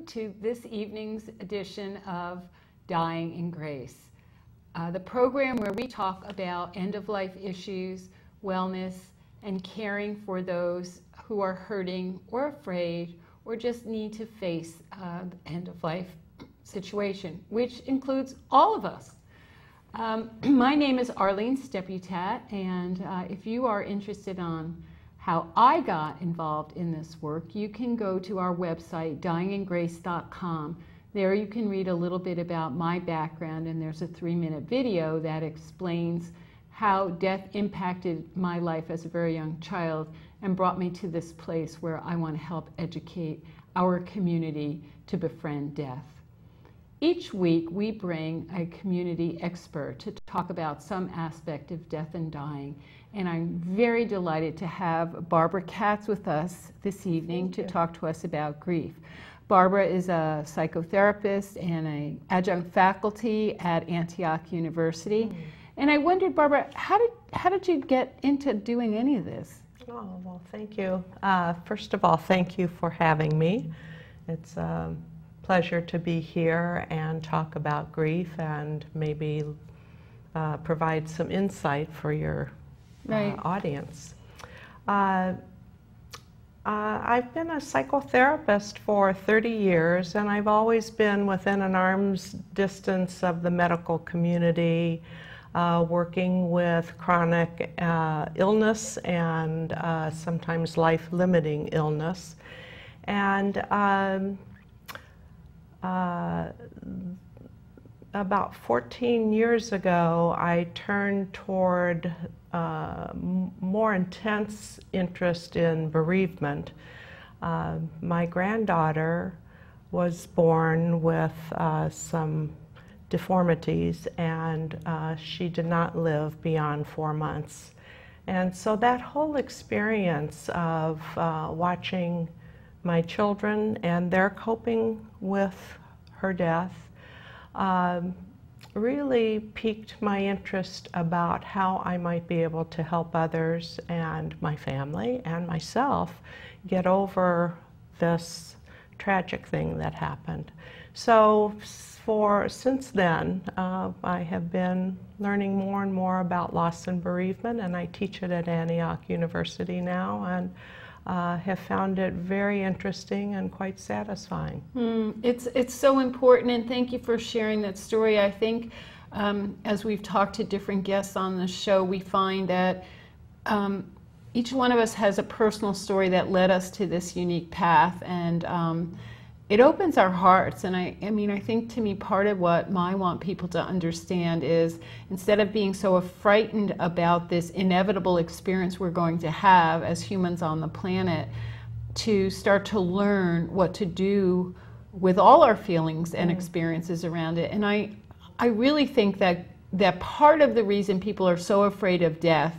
to this evening's edition of Dying in Grace, the program where we talk about end-of-life issues, wellness, and caring for those who are hurting or afraid or just need to face the end-of-life situation, which includes all of us. My name is Arlene Stepputat, and if you are interested on how I got involved in this work, you can go to our website, dyingingrace.com. There you can read a little bit about my background, and there's a 3-minute video that explains how death impacted my life as a very young child and brought me to this place where I want to help educate our community to befriend death. Each week we bring a community expert to talk about some aspect of death and dying, and I'm very delighted to have Barbara Katz with us this evening to talk to us about grief. Barbara is a psychotherapist and an adjunct faculty at Antioch University. And I wondered, Barbara, how did you get into doing any of this? Oh, well, thank you. First of all, thank you for having me. It's a pleasure to be here and talk about grief and maybe provide some insight for your audience. I've been a psychotherapist for 30 years, and I've always been within an arm's distance of the medical community, working with chronic illness and sometimes life-limiting illness. And about 14 years ago, I turned toward more intense interest in bereavement. My granddaughter was born with some deformities, and she did not live beyond 4 months. And so that whole experience of watching my children and their coping with her death really piqued my interest about how I might be able to help others and my family and myself get over this tragic thing that happened. So since then, I have been learning more and more about loss and bereavement, and I teach it at Antioch University now, and have found it very interesting and quite satisfying. It's so important, and thank you for sharing that story. I think as we've talked to different guests on the show, we find that each one of us has a personal story that led us to this unique path, and it opens our hearts. And I mean, I think to me part of what I want people to understand is, instead of being so frightened about this inevitable experience we're going to have as humans on the planet, to start to learn what to do with all our feelings and experiences around it. And I really think that part of the reason people are so afraid of death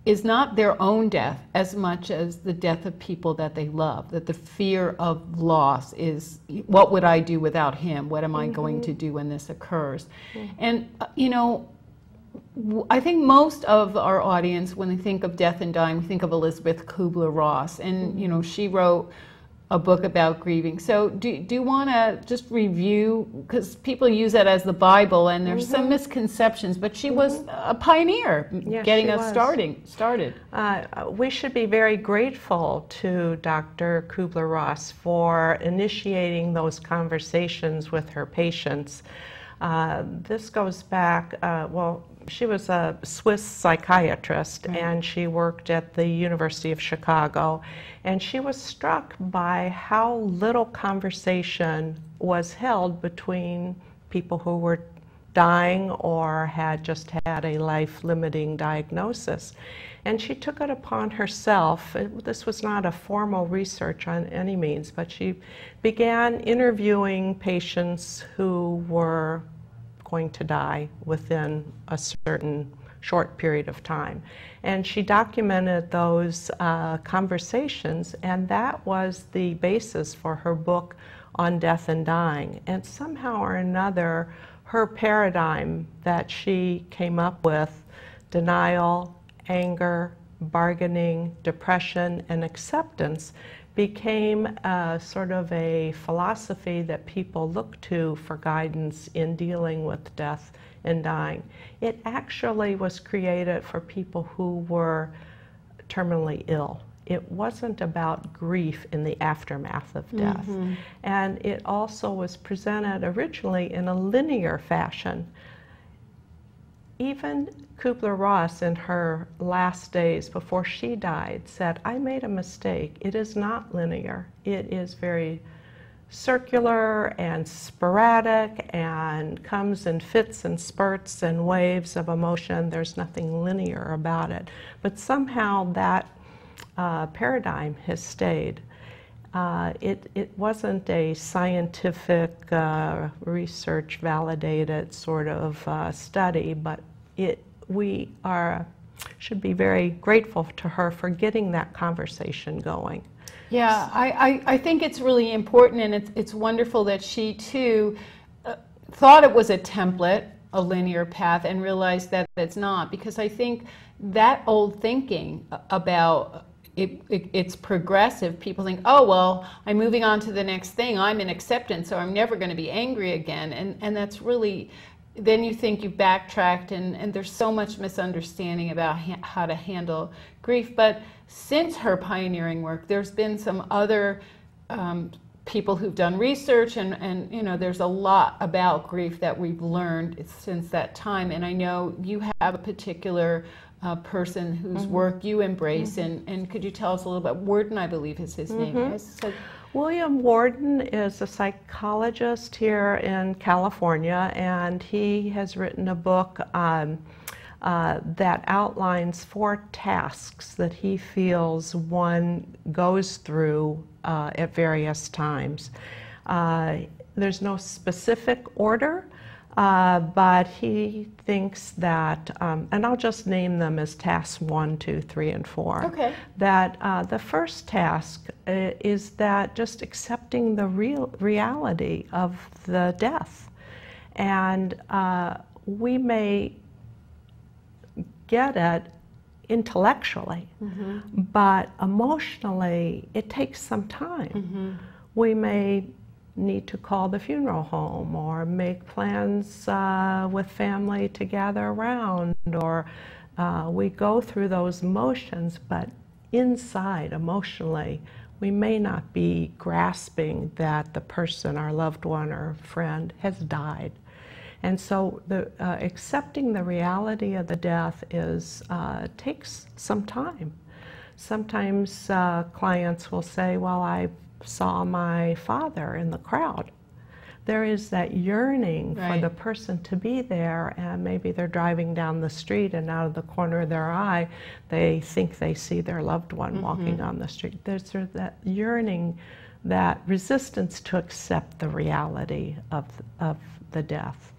is not their own death as much as the death of people that they love, that the fear of loss is, what would I do without him? What am I going to do when this occurs? And, you know, I think most of our audience, when they think of death and dying, we think of Elizabeth Kubler-Ross, and, you know, she wrote a book about grieving. So do you want to just review, because people use that as the Bible, and there's some misconceptions, but she was a pioneer getting us started. We should be very grateful to Dr. Kubler-Ross for initiating those conversations with her patients. This goes back, well, she was a Swiss psychiatrist, and she worked at the University of Chicago, and she was struck by how little conversation was held between people who were dying or had just had a life-limiting diagnosis. And she took it upon herself. This was not a formal research on any means, but she began interviewing patients who were going to die within a certain short period of time. And she documented those conversations, and that was the basis for her book on death and dying. And somehow or another, her paradigm that she came up with, denial, anger, bargaining, depression, and acceptance, became sort of a philosophy that people look to for guidance in dealing with death and dying. It actually was created for people who were terminally ill. It wasn't about grief in the aftermath of death. And it also was presented originally in a linear fashion. Even Kubler-Ross, in her last days before she died, said, "I made a mistake. It is not linear. It is very circular and sporadic and comes in fits and spurts and waves of emotion. There's nothing linear about it." But somehow that paradigm has stayed. It wasn't a scientific, research validated sort of study, but we should be very grateful to her for getting that conversation going. Yeah, I think it's really important, and it's wonderful that she too thought it was a template, a linear path, and realized that it's not, because I think that old thinking about it's progressive. People think, oh, well, I'm moving on to the next thing. I'm in acceptance, so I'm never going to be angry again. And that's really, then you think you've backtracked, and there's so much misunderstanding about how to handle grief. But since her pioneering work, there's been some other people who've done research, and you know, there's a lot about grief that we've learned since that time. And I know you have a particular person whose work you embrace, and could you tell us a little bit? Worden, I believe, is his name. Right? So, William Worden is a psychologist here in California, and he has written a book that outlines 4 tasks that he feels one goes through at various times. There's no specific order, but he thinks that, and I'll just name them as tasks 1, 2, 3, and 4. Okay. That the first task is that just accepting the reality of the death. And we may get it intellectually, but emotionally it takes some time. We may need to call the funeral home, or make plans with family to gather around, or we go through those motions, but inside, emotionally, we may not be grasping that the person, our loved one or friend, has died. And so accepting the reality of the death takes some time. Sometimes clients will say, well, I saw my father in the crowd. There is that yearning for the person to be there, and maybe they're driving down the street, and out of the corner of their eye they think they see their loved one walking on the street. There's that yearning, that resistance to accept the reality of the death.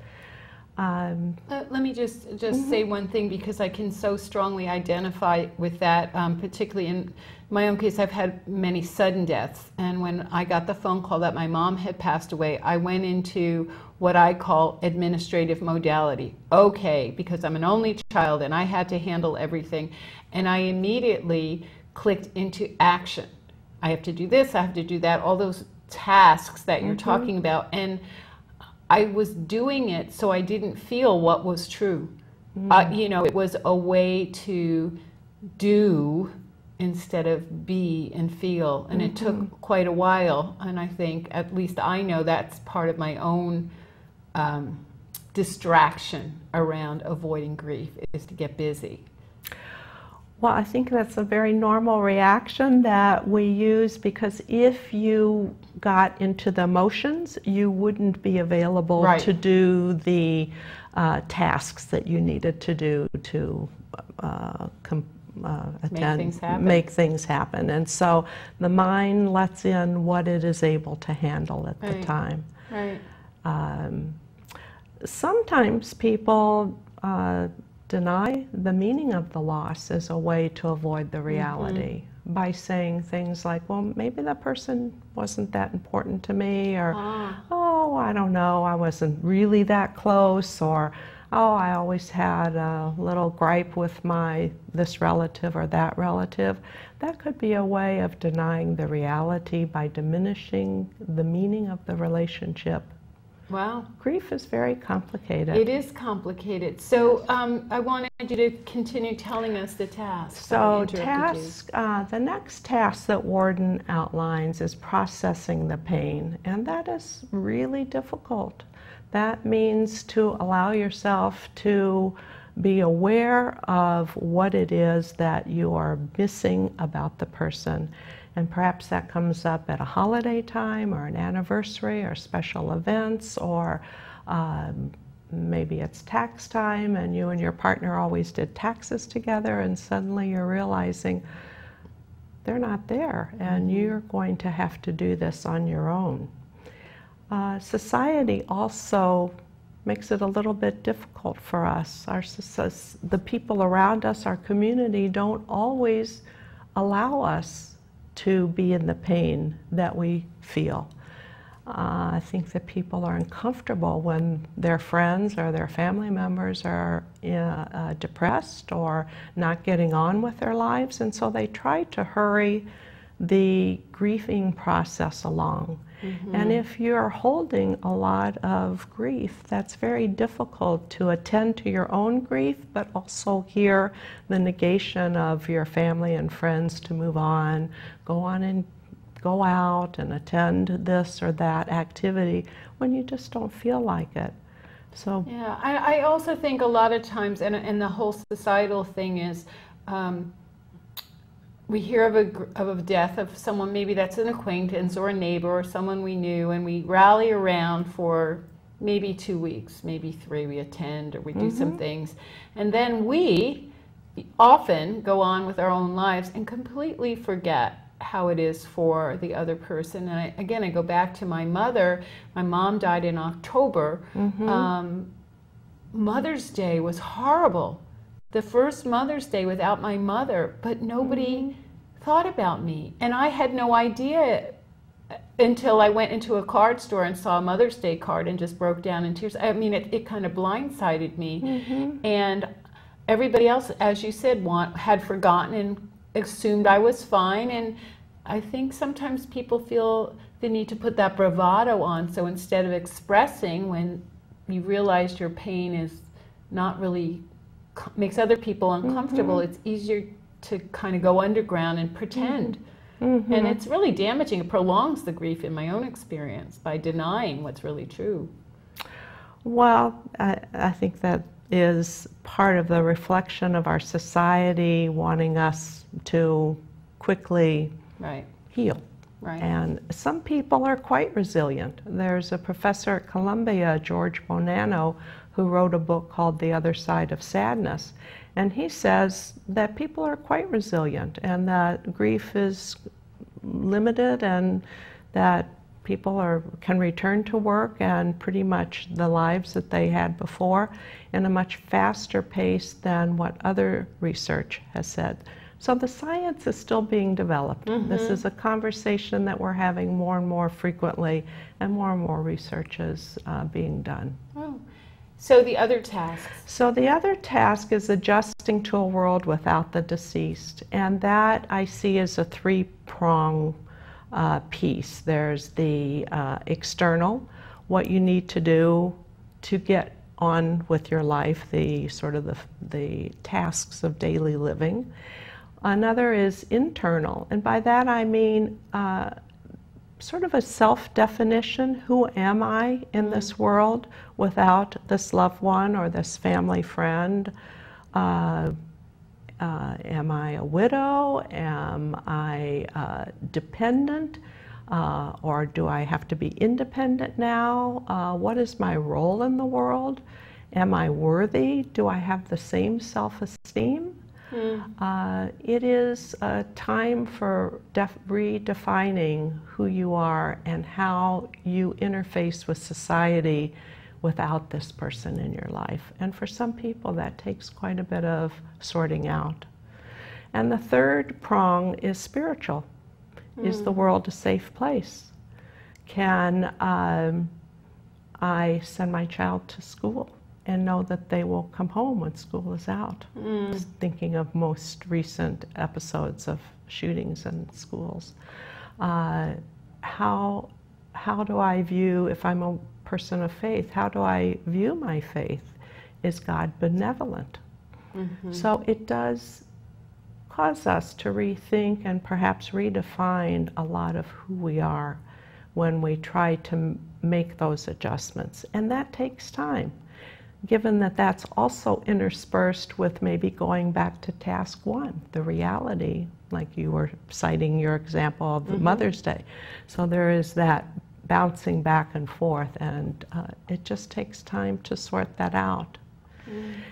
Let me just say one thing, because I can so strongly identify with that, particularly in my own case. I've had many sudden deaths, and when I got the phone call that my mom had passed away, I went into what I call administrative modality. Okay, because I'm an only child and I had to handle everything, and I immediately clicked into action. I have to do this, I have to do that, all those tasks that you're talking about, and I was doing it so I didn't feel what was true. You know, it was a way to do instead of be and feel, and it took quite a while, and I think, at least I know, that's part of my own distraction around avoiding grief, is to get busy. Well, I think that's a very normal reaction that we use, because if you got into the emotions, you wouldn't be available to do the tasks that you needed to do to make things happen. And so the mind lets in what it is able to handle at the time. Sometimes people deny the meaning of the loss as a way to avoid the reality, by saying things like, well, maybe that person wasn't that important to me, or oh, I don't know, I wasn't really that close, or oh, I always had a little gripe with this relative or that relative. That could be a way of denying the reality by diminishing the meaning of the relationship. Wow. Grief is very complicated. It is complicated. So I wanted you to continue telling us the task. So the next task that Worden outlines is processing the pain, and that is really difficult. That means to allow yourself to be aware of what it is that you are missing about the person. And perhaps that comes up at a holiday time or an anniversary or special events, or maybe it's tax time and you and your partner always did taxes together, and suddenly you're realizing they're not there and you're going to have to do this on your own. Society also makes it a little bit difficult for us. The people around us, our community, don't always allow us to be in the pain that we feel. I think that people are uncomfortable when their friends or their family members are depressed or not getting on with their lives, and so they try to hurry the grieving process along. And if you're holding a lot of grief, that's very difficult to attend to your own grief, but also hear the negation of your family and friends to move on and go out and attend this or that activity when you just don't feel like it. So yeah, I also think a lot of times, and the whole societal thing is, we hear of a death of someone, maybe that's an acquaintance or a neighbor or someone we knew, and we rally around for maybe 2 weeks, maybe 3, we attend or we do some things. And then we often go on with our own lives and completely forget how it is for the other person. And I go back to my mother. My mom died in October. Mother's Day was horrible. The first Mother's Day without my mother, but nobody thought about me. And I had no idea until I went into a card store and saw a Mother's Day card and just broke down in tears. I mean, it kind of blindsided me. And everybody else, as you said, had forgotten and assumed I was fine. And I think sometimes people feel the need to put that bravado on. So instead of expressing when you realize your pain is not really makes other people uncomfortable, it's easier to kind of go underground and pretend. And it's really damaging. It prolongs the grief in my own experience by denying what's really true. Well, I think that is part of the reflection of our society wanting us to quickly heal. And some people are quite resilient. There's a professor at Columbia, George Bonanno, who wrote a book called The Other Side of Sadness. And he says that people are quite resilient and that grief is limited and that people can return to work and pretty much the lives that they had before in a much faster pace than what other research has said. So the science is still being developed. This is a conversation that we're having more and more frequently, and more research is being done. Oh. So the other tasks? So the other task is adjusting to a world without the deceased, and that I see as a three-prong piece. There's the external, what you need to do to get on with your life, the sort of the tasks of daily living. Another is internal, and by that I mean sort of a self-definition. Who am I in this world without this loved one or this family friend? Am I a widow? Am I dependent? Or do I have to be independent now? What is my role in the world? Am I worthy? Do I have the same self-esteem? It is a time for redefining who you are and how you interface with society without this person in your life. And for some people that takes quite a bit of sorting out. And the third prong is spiritual. Is the world a safe place? Can I send my child to school and know that they will come home when school is out. Just thinking of most recent episodes of shootings in schools. How do I view, if I'm a person of faith, how do I view my faith? Is God benevolent? So it does cause us to rethink and perhaps redefine a lot of who we are when we try to make those adjustments. And that takes time, given that that's also interspersed with maybe going back to task one, the reality, like you were citing your example of Mother's Day. So there is that bouncing back and forth, and it just takes time to sort that out.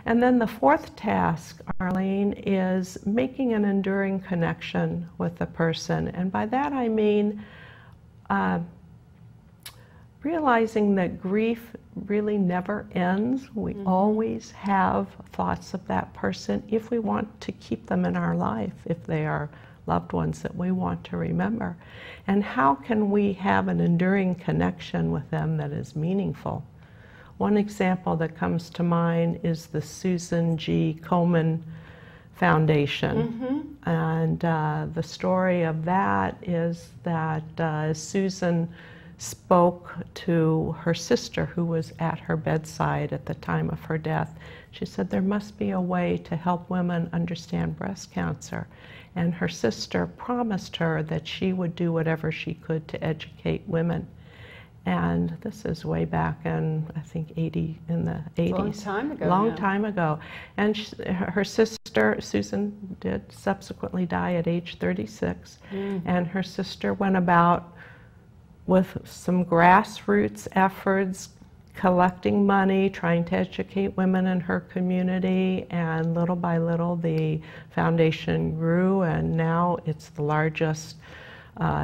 And then the fourth task, Arlene, is making an enduring connection with the person. And by that I mean realizing that grief really never ends. We always have thoughts of that person if we want to keep them in our life, if they are loved ones that we want to remember. And how can we have an enduring connection with them that is meaningful? One example that comes to mind is the Susan G. Komen Foundation. And the story of that is that Susan spoke to her sister who was at her bedside at the time of her death. She said there must be a way to help women understand breast cancer. And her sister promised her that she would do whatever she could to educate women. And this is way back in, I think, in the 80s. Long time ago. Long time ago. And her sister, Susan, did subsequently die at age 36. And her sister went about with some grassroots efforts, collecting money, trying to educate women in her community, and little by little the foundation grew, and now it's the largest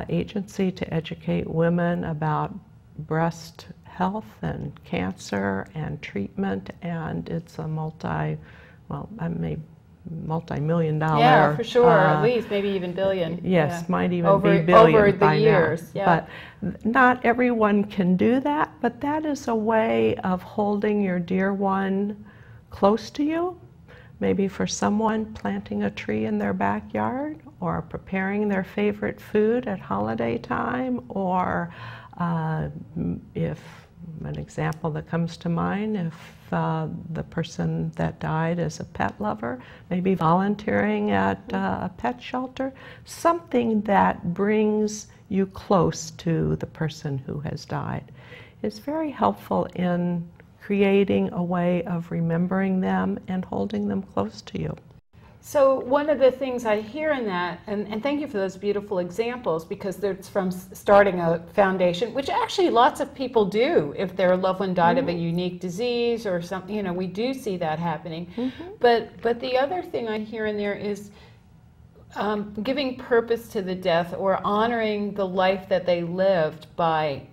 agency to educate women about breast health and cancer and treatment, and it's a multi-million dollar. Yeah, for sure, at least maybe even billion. Yes, might even be billion over the by years. Now. But not everyone can do that, but that is a way of holding your dear one close to you. Maybe for someone, planting a tree in their backyard, or preparing their favorite food at holiday time, or if an example that comes to mind, if the person that died is a pet lover, maybe volunteering at a pet shelter, something that brings you close to the person who has died is very helpful in creating a way of remembering them and holding them close to you. So one of the things I hear in that, and thank you for those beautiful examples, because it's from starting a foundation, which actually lots of people do if their loved one died of a unique disease or something, you know, we do see that happening. But the other thing I hear in there is giving purpose to the death, or honoring the life that they lived by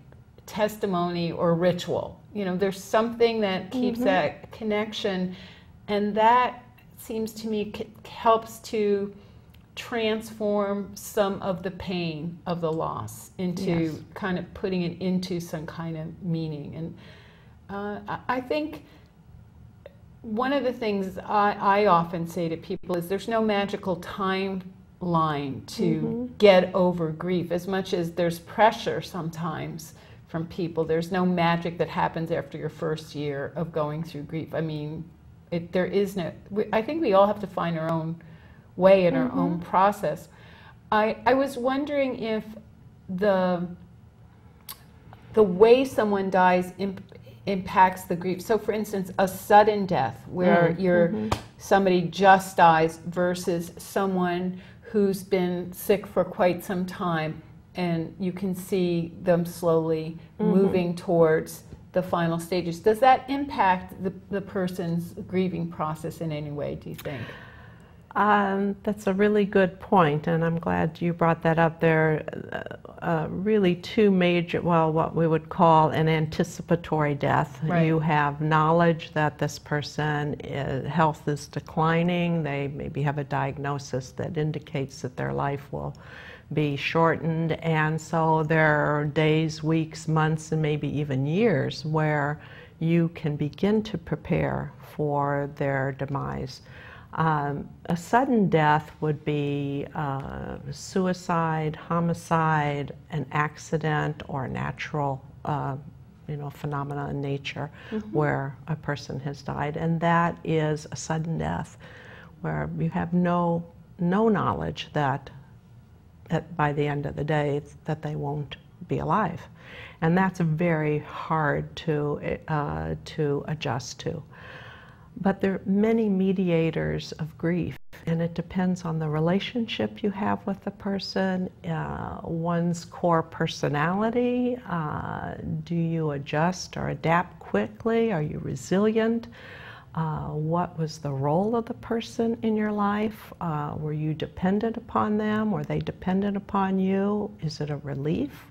testimony or ritual. You know, there's something that keeps that connection, and that seems to me helps to transform some of the pain of the loss into kind of putting it into some kind of meaning. And I think one of the things I often say to people is there's no magical timeline to get over grief. As much as there's pressure sometimes from people, there's no magic that happens after your first year of going through grief. I mean, there is no, I think we all have to find our own way in our own process. I was wondering if the way someone dies impacts the grief. So for instance, a sudden death where somebody just dies versus someone who's been sick for quite some time, and you can see them slowly moving towards the final stages. Does that impact the person's grieving process in any way, do you think? That's a really good point, and I'm glad you brought that up. There are really two major, well, what we would call an anticipatory death. Right. You have knowledge that this person, health is declining. They maybe have a diagnosis that indicates that their life will be shortened, and so there are days, weeks, months, and maybe even years where you can begin to prepare for their demise. A sudden death would be suicide, homicide, an accident, or a natural phenomena in nature where a person has died, and that is a sudden death where you have no knowledge that by the end of the day that they won't be alive, and that's very hard to adjust to. But there are many mediators of grief, and it depends on the relationship you have with the person, one's core personality. Do you adjust or adapt quickly? Are you resilient? What was the role of the person in your life? Were you dependent upon them? Were they dependent upon you? Is it a relief,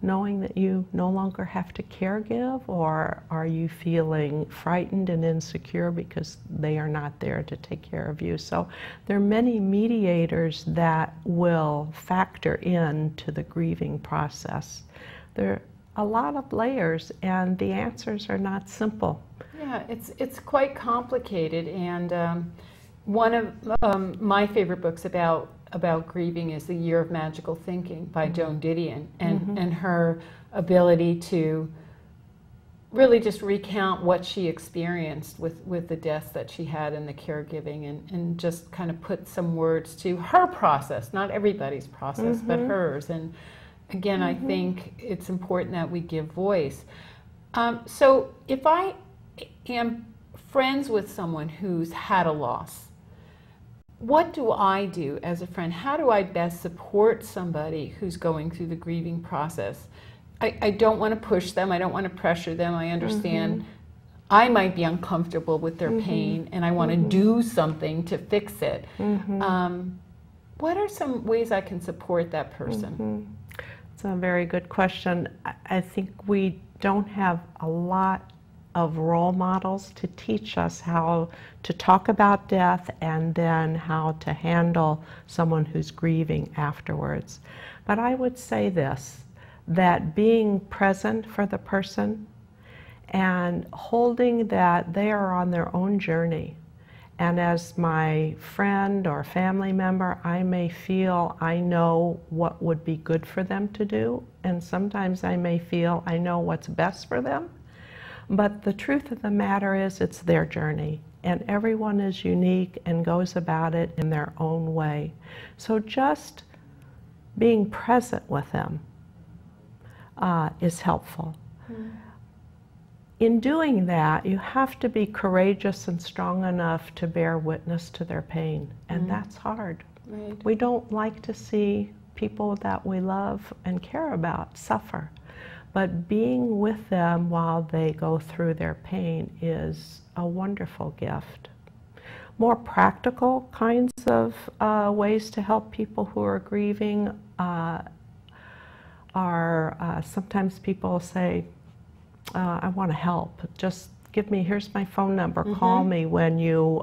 knowing that you no longer have to caregive, or are you feeling frightened and insecure because they are not there to take care of you? So there are many mediators that will factor into the grieving process. There are a lot of layers, and the answers are not simple. Yeah, it's quite complicated, and one of my favorite books about grieving is The Year of Magical Thinking by Joan Didion, and her ability to really just recount what she experienced with the deaths that she had and the caregiving, and just kind of put some words to her process, not everybody's process, but hers. And again, I think it's important that we give voice. So if I am friends with someone who's had a loss, what do I do as a friend? How do I best support somebody who's going through the grieving process? I don't want to push them. I don't want to pressure them. I understand I might be uncomfortable with their pain, and I want to do something to fix it. What are some ways I can support that person? It's a very good question. I think we don't have a lot of role models to teach us how to talk about death and then how to handle someone who's grieving afterwards. But I would say this, that being present for the person and holding that they are on their own journey. And as my friend or family member, I may feel I know what would be good for them to do, and sometimes I may feel I know what's best for them. But the truth of the matter is it's their journey, and everyone is unique and goes about it in their own way. So just being present with them is helpful. In doing that, you have to be courageous and strong enough to bear witness to their pain, and that's hard. Right. We don't like to see people that we love and care about suffer. But being with them while they go through their pain is a wonderful gift. More practical kinds of ways to help people who are grieving are sometimes people say, I want to help. Just give me, here's my phone number. Call me when you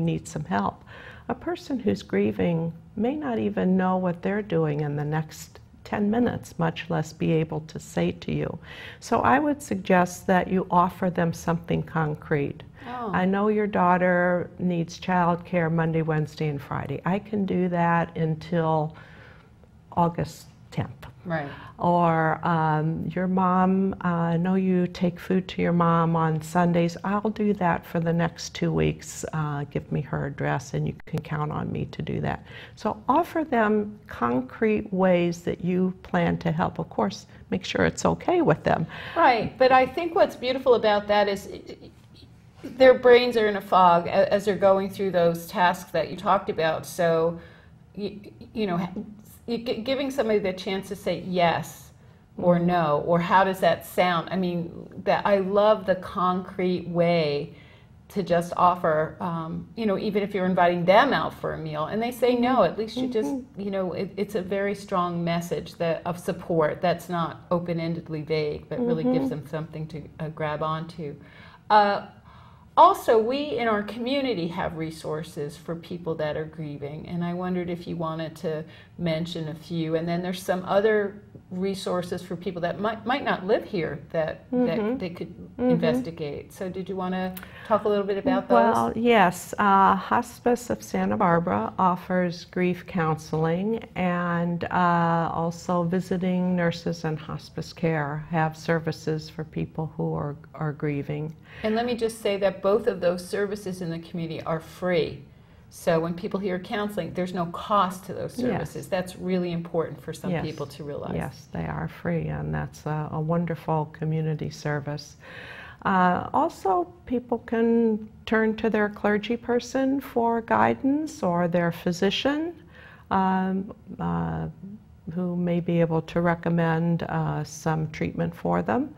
need some help. A person who's grieving may not even know what they're doing in the next 10 minutes, much less be able to say to you. So I would suggest that you offer them something concrete. I know your daughter needs childcare Monday, Wednesday, and Friday. I can do that until August 10th. Right. Or your mom, I know you take food to your mom on Sundays. I'll do that for the next 2 weeks. Give me her address and you can count on me to do that. So offer them concrete ways that you plan to help. Of course, make sure it's okay with them. Right, but I think what's beautiful about that is their brains are in a fog as they're going through those tasks that you talked about. So, you know, giving somebody the chance to say yes or no, or how does that sound? I mean, that I love the concrete way to just offer, you know, even if you're inviting them out for a meal and they say no, at least you just, you know, it's a very strong message of support that's not open-endedly vague, but really gives them something to grab onto. Also, we in our community have resources for people that are grieving, and I wondered if you wanted to mention a few. And then there's some other resources for people that might not live here that they could investigate. So did you want to talk a little bit about those? Well, yes. Hospice of Santa Barbara offers grief counseling, and also visiting nurses and hospice care have services for people who are grieving. And let me just say that both of those services in the community are free. So when people hear counseling, there's no cost to those services. Yes. That's really important for some Yes. people to realize. Yes, they are free, and that's a wonderful community service. Also, people can turn to their clergy person for guidance, or their physician, who may be able to recommend some treatment for them.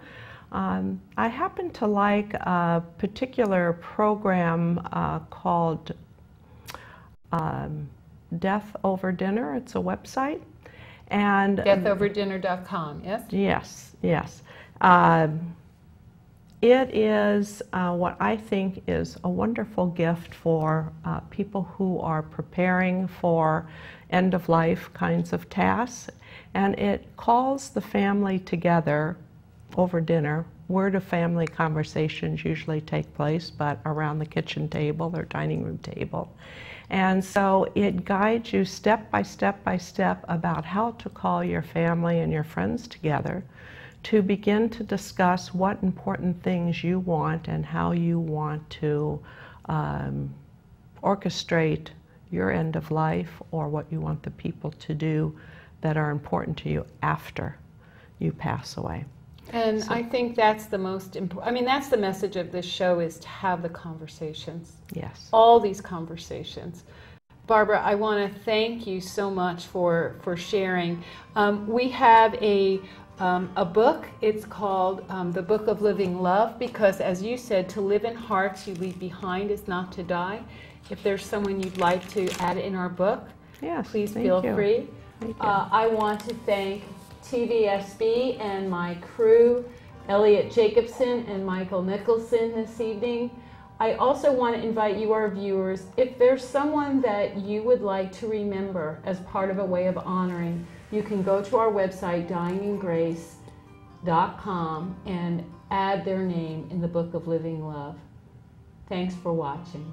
I happen to like a particular program called Death Over Dinner. It's a website. And Deathoverdinner.com, yes? Yes, yes. It is what I think is a wonderful gift for people who are preparing for end-of-life kinds of tasks. And it calls the family together over dinner. Word-of-family conversations usually take place, but around the kitchen table or dining room table. And so it guides you step by step by step about how to call your family and your friends together to begin to discuss what important things you want and how you want to orchestrate your end of life, or what you want the people to do that are important to you after you pass away. And so, I think that's the most important, I mean, that's the message of this show, is to have the conversations. Yes. All these conversations. Barbara, I want to thank you so much for sharing. We have a book. It's called The Book of Living Love, because as you said, to live in hearts you leave behind is not to die. If there's someone you'd like to add in our book, yes, please feel free. Thank you. I want to thank TVSB and my crew, Elliot Jacobson and Michael Nicholson, this evening. I also want to invite you, our viewers, if there's someone that you would like to remember as part of a way of honoring, you can go to our website, dyinggrace.com, and add their name in the Book of Living Love. Thanks for watching.